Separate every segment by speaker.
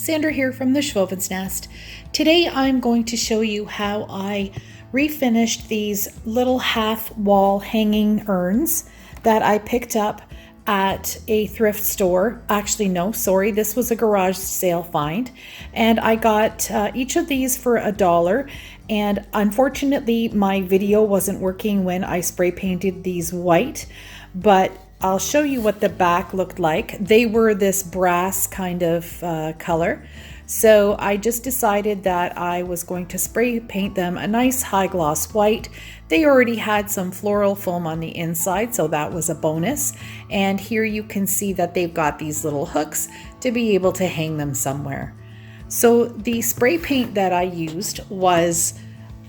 Speaker 1: Sandra here from the Schwoven's Nest. Today I'm going to show you how I refinished these little half wall hanging urns that I picked up at a thrift store. Actually, no, sorry, this was a garage sale find. And I got each of these for $1. And unfortunately, my video wasn't working when I spray painted these white, but I'll show you what the back looked like. They were this brass kind of color. So I just decided that I was going to spray paint them a nice high gloss white. They already had some floral foam on the inside, so that was a bonus. And here you can see that they've got these little hooks to be able to hang them somewhere. So the spray paint that I used was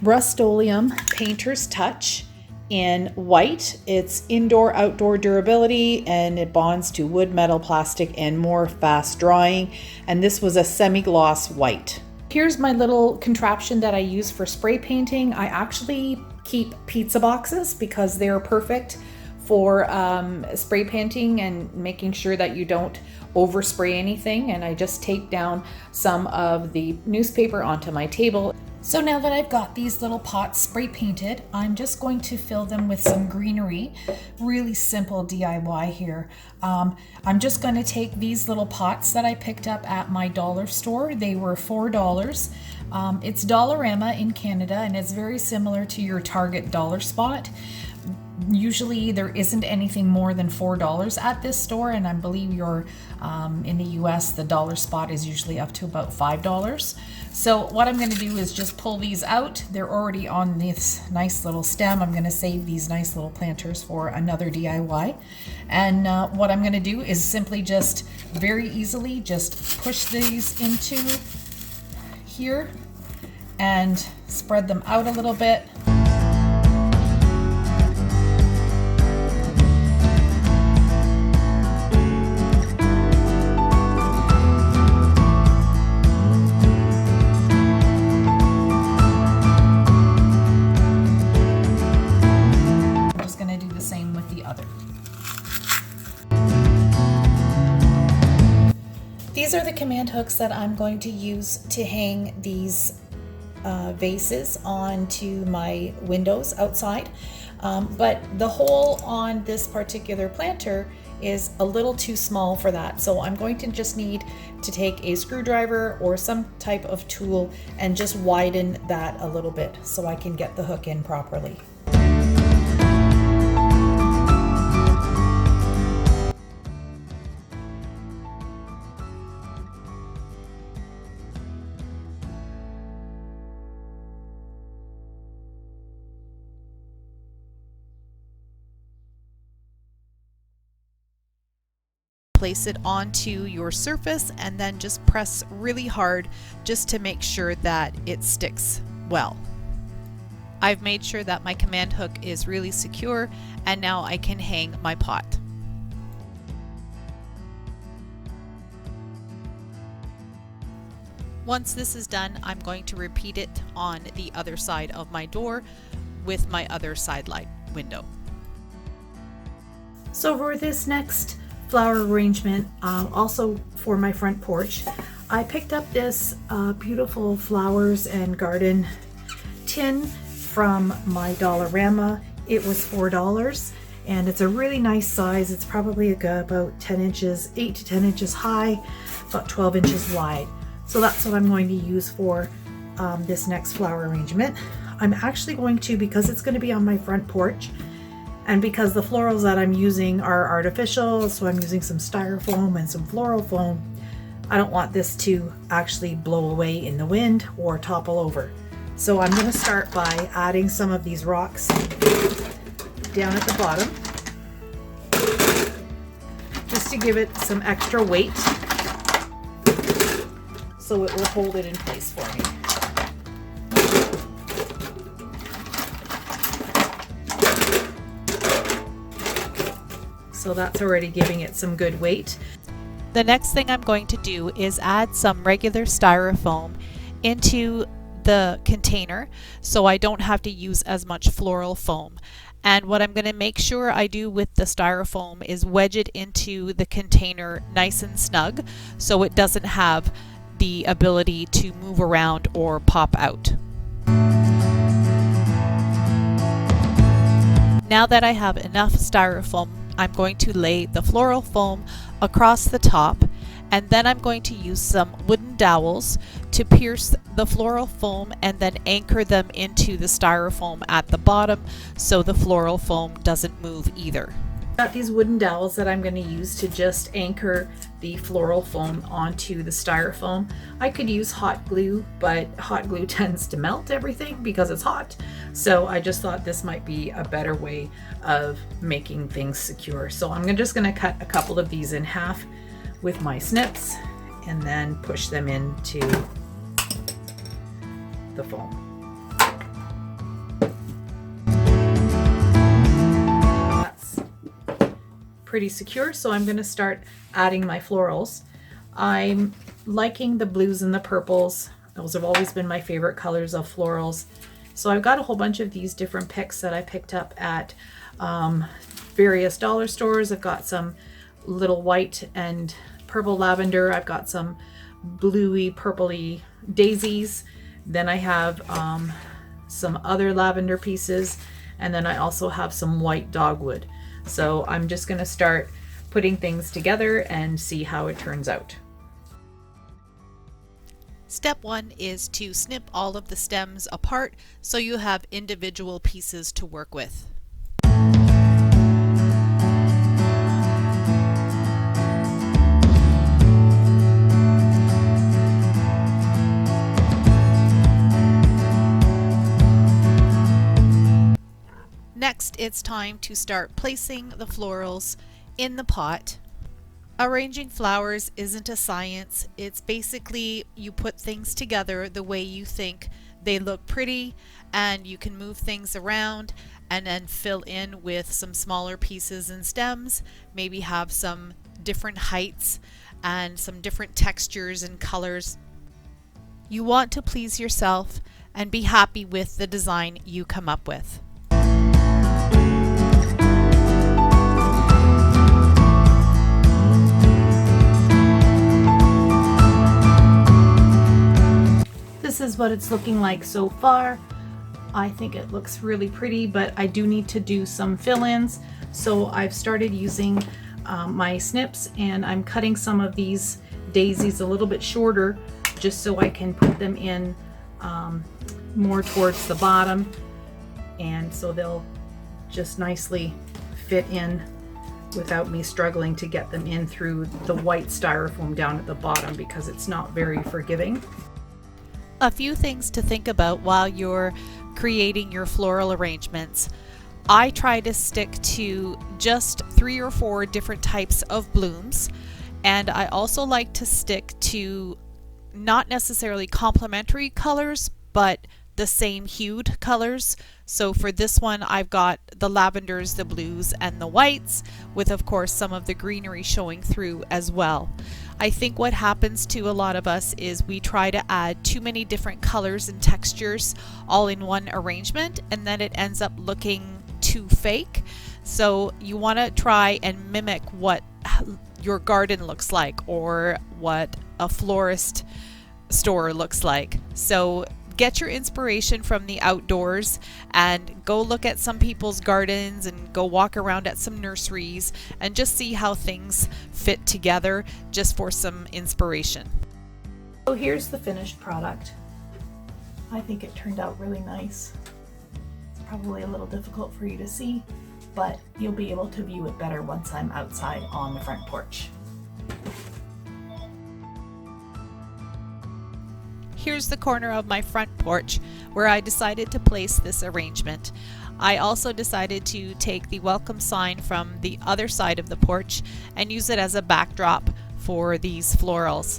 Speaker 1: Rust-Oleum Painter's Touch in white. It's indoor outdoor durability and it bonds to wood, metal, plastic, and more, fast drying. And this was a semi-gloss white. Here's my little contraption that I use for spray painting. I actually keep pizza boxes because they're perfect for spray painting and making sure that you don't overspray anything. And I just tape down some of the newspaper onto my table. So now that I've got these little pots spray painted, I'm just going to fill them with some greenery. Really simple DIY here. I'm just going to take these little pots that I picked up at my dollar store. They were $4. It's Dollarama in Canada, and it's very similar to your Target dollar spot. Usually there isn't anything more than $4 at this store, and I believe you're in the US the dollar spot is usually up to about $5. So what I'm going to do is just pull these out. They're already on this nice little stem. I'm going to save these nice little planters for another DIY. And what I'm going to do is simply just very easily just push these into here and spread them out a little bit. These are the command hooks that I'm going to use to hang these vases onto my windows outside. But the hole on this particular planter is a little too small for that. So I'm going to just need to take a screwdriver or some type of tool and just widen that a little bit so I can get the hook in properly. Place it onto your surface and then just press really hard just to make sure that it sticks well. I've made sure that my command hook is really secure, and now I can hang my pot. Once this is done, I'm going to repeat it on the other side of my door with my other side light window. So for this next flower arrangement, also for my front porch, I picked up this beautiful flowers and garden tin from my Dollarama. It was $4 and it's a really nice size. It's probably about 10 inches, 8 to 10 inches high, about 12 inches wide. So that's what I'm going to use for this next flower arrangement. I'm actually going to, because it's going to be on my front porch, and because the florals that I'm using are artificial, so I'm using some styrofoam and some floral foam, I don't want this to actually blow away in the wind or topple over. So I'm going to start by adding some of these rocks down at the bottom, just to give it some extra weight so it will hold it in place for me. So that's already giving it some good weight.
Speaker 2: The next thing I'm going to do is add some regular styrofoam into the container so I don't have to use as much floral foam. And what I'm going to make sure I do with the styrofoam is wedge it into the container nice and snug so it doesn't have the ability to move around or pop out. Now that I have enough styrofoam, I'm going to lay the floral foam across the top, and then I'm going to use some wooden dowels to pierce the floral foam and then anchor them into the styrofoam at the bottom so the floral foam doesn't move either.
Speaker 1: Got these wooden dowels that I'm going to use to just anchor the floral foam onto the styrofoam. I could use hot glue, but hot glue tends to melt everything because it's hot. So I just thought this might be a better way of making things secure. So I'm just going to cut a couple of these in half with my snips and then push them into the foam. Pretty secure, so I'm going to start adding my florals. I'm liking the blues and the purples. Those have always been my favorite colors of florals. So I've got a whole bunch of these different picks that I picked up at various dollar stores. I've got some little white and purple lavender. I've got some bluey purpley daisies. Then I have some other lavender pieces, and then I also have some white dogwood. So I'm just going to start putting things together and see how it turns out.
Speaker 2: Step 1 is to snip all of the stems apart so you have individual pieces to work with. Next, it's time to start placing the florals in the pot. Arranging flowers isn't a science. It's basically you put things together the way you think they look pretty, and you can move things around and then fill in with some smaller pieces and stems, maybe have some different heights and some different textures and colors. You want to please yourself and be happy with the design you come up with.
Speaker 1: This is what it's looking like so far. I think it looks really pretty, but I do need to do some fill-ins. So I've started using my snips, and I'm cutting some of these daisies a little bit shorter just so I can put them in more towards the bottom, and so they'll just nicely fit in without me struggling to get them in through the white styrofoam down at the bottom because it's not very forgiving.
Speaker 2: A few things to think about while you're creating your floral arrangements. I try to stick to just 3 or 4 different types of blooms, and I also like to stick to not necessarily complementary colors, but the same hued colors. So for this one, I've got the lavenders, the blues, and the whites, with of course some of the greenery showing through as well. I think what happens to a lot of us is we try to add too many different colors and textures all in one arrangement, and then it ends up looking too fake. So you want to try and mimic what your garden looks like or what a florist store looks like. So get your inspiration from the outdoors and go look at some people's gardens and go walk around at some nurseries and just see how things fit together just for some inspiration.
Speaker 1: So here's the finished product. I think it turned out really nice. It's probably a little difficult for you to see, but you'll be able to view it better once I'm outside on the front porch.
Speaker 2: Here's the corner of my front porch where I decided to place this arrangement. I also decided to take the welcome sign from the other side of the porch and use it as a backdrop for these florals.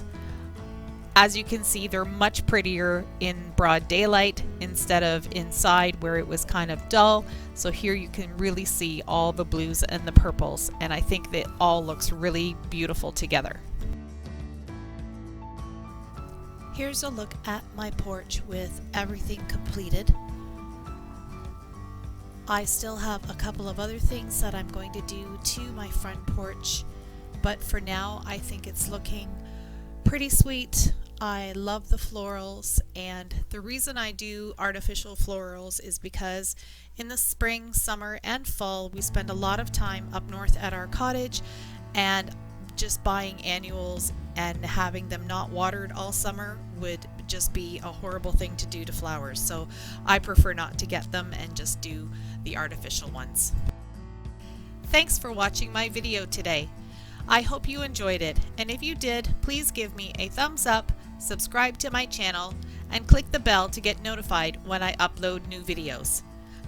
Speaker 2: As you can see, they're much prettier in broad daylight instead of inside where it was kind of dull. So here you can really see all the blues and the purples, and I think that all looks really beautiful together. Here's a look at my porch with everything completed. I still have a couple of other things that I'm going to do to my front porch, but for now I think it's looking pretty sweet. I love the florals, and the reason I do artificial florals is because in the spring, summer, and fall we spend a lot of time up north at our cottage, and just buying annuals and having them not watered all summer would just be a horrible thing to do to flowers. So I prefer not to get them and just do the artificial ones. Thanks for watching my video today. I hope you enjoyed it, and if you did, please give me a thumbs up, subscribe to my channel, and click the bell to get notified when I upload new videos.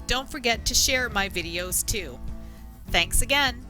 Speaker 2: Don't forget to share my videos too. Thanks again!